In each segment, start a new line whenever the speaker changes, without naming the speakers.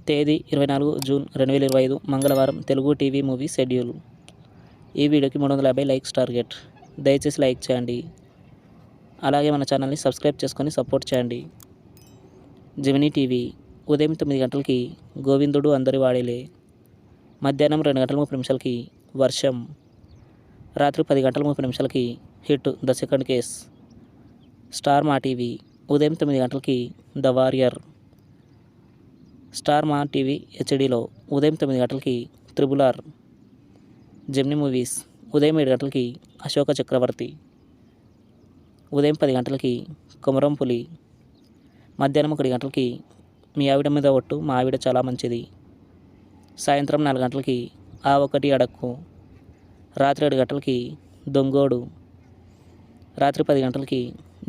తేదీ 24 జూన్ 2025 మంగళవారం. Telugu TV movie schedule. ఈ వీడియోకి 350 లైక్స్ టార్గెట్. దయచేసి లైక్ చేయండి. అలాగే మన ఛానల్ని సబ్స్క్రైబ్ చేసుకొని సపోర్ట్ చేయండి. జెమినీ టీవీ ఉదయం 9 గంటలకి గోవిందుడు అందరి వాడేలే. మధ్యాహ్నం 2 గంటల 30 నిమిషాలకి వర్షం. రాత్రి 10 గంటల 30 నిమిషాలకి hit the second case. Star మా టీవీ ఉదయం 9 గంటలకి ద వారియర్. స్టార్ మా టీవీ హెచ్డీలో ఉదయం 9 గంటలకి త్రిబుల్ ఆర్. జెమినీ మూవీస్ ఉదయం 7 గంటలకి అశోక చక్రవర్తి. ఉదయం 10 గంటలకి కొమరం పులి. మధ్యాహ్నం 1 గంటలకి మీ ఆవిడ మీద ఒట్టు మా ఆవిడ చాలా మంచిది. సాయంత్రం 4 గంటలకి ఆ ఒకటి అడక్కు. రాత్రి 7 గంటలకి దొంగోడు. రాత్రి 10 గంటలకి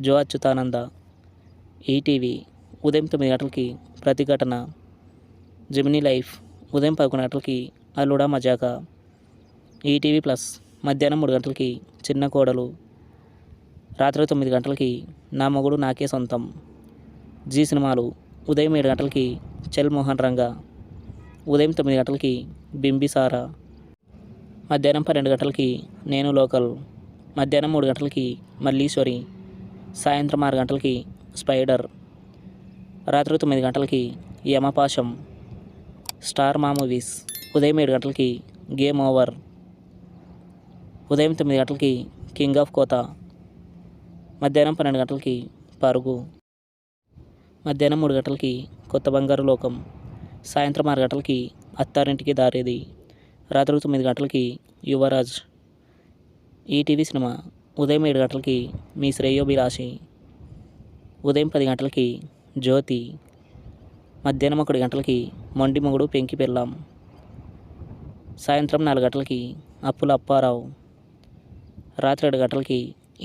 జో అచ్యుతానంద. ఈటీవీ ఉదయం 9 గంటలకి ప్రతిఘటన. జెమినీ లైఫ్ ఉదయం 11 గంటలకి అల్లుడా మజాకా. ఈటీవీ ప్లస్ మధ్యాహ్నం 3 గంటలకి చిన్న కోడలు. రాత్రి 9 గంటలకి నా మొగుడు నాకే సొంతం. జీ సినిమాలు ఉదయం 7 గంటలకి చల్ మోహన్ రంగా. ఉదయం 9 గంటలకి బింబిసారా. మధ్యాహ్నం 12 గంటలకి నేను లోకల్. మధ్యాహ్నం 3 గంటలకి మల్లీశ్వరి. సాయంత్రం 6 గంటలకి స్పైడర్. రాత్రి 9 గంటలకి యమపాశం. స్టార్ మా మూవీస్ ఉదయం 7 గంటలకి గేమ్ ఓవర్. ఉదయం 9 గంటలకి కింగ్ ఆఫ్ కోతా. మధ్యాహ్నం 12 గంటలకి పరుగు. మధ్యాహ్నం 3 గంటలకి కొత్త బంగారు లోకం. సాయంత్రం 6 గంటలకి అత్తారింటికి దారేది. రాత్రి 9 గంటలకి యువరాజ్. ఈటీవీ సినిమా ఉదయం 7 గంటలకి మీ శ్రేయోభిలాషి. ఉదయం 10 గంటలకి జ్యోతి. మధ్యాహ్నం 1 గంటలకి మొండి మొగుడు పెంకి పెళ్ళాం. సాయంత్రం 4 గంటలకి అప్పుల అప్పారావు. రాత్రి 7 గంటలకి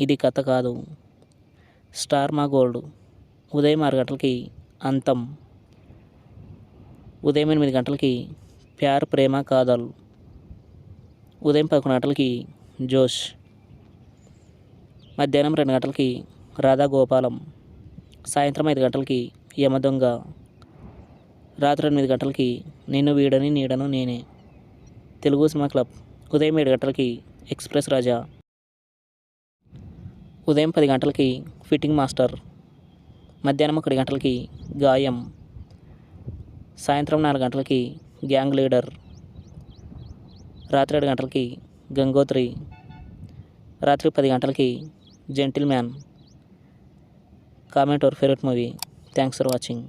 ఇది కథ కాదు. స్టార్ మా గోల్డ్ ఉదయం 6 గంటలకి అంతం. ఉదయం 8 గంటలకి ప్యార్ ప్రేమ కాదల్. ఉదయం 11 గంటలకి జోష్. మధ్యాహ్నం 2 గంటలకి రాధా గోపాలం. సాయంత్రం 5 గంటలకి యమదొంగ. రాత్రి 8 గంటలకి నిన్ను వీడని నీడను నేనే. తెలుగు సినిమా క్లబ్ ఉదయం 7 గంటలకి ఎక్స్ప్రెస్ రాజా. ఉదయం 10 గంటలకి ఫిట్టింగ్ మాస్టర్. మధ్యాహ్నం 1 గంటలకి గాయం. సాయంత్రం 4 గంటలకి గ్యాంగ్ లీడర్. రాత్రి 7 గంటలకి గంగోత్రి. రాత్రి 10 గంటలకి gentle man. Comment your favourite movie. Thanks for watching.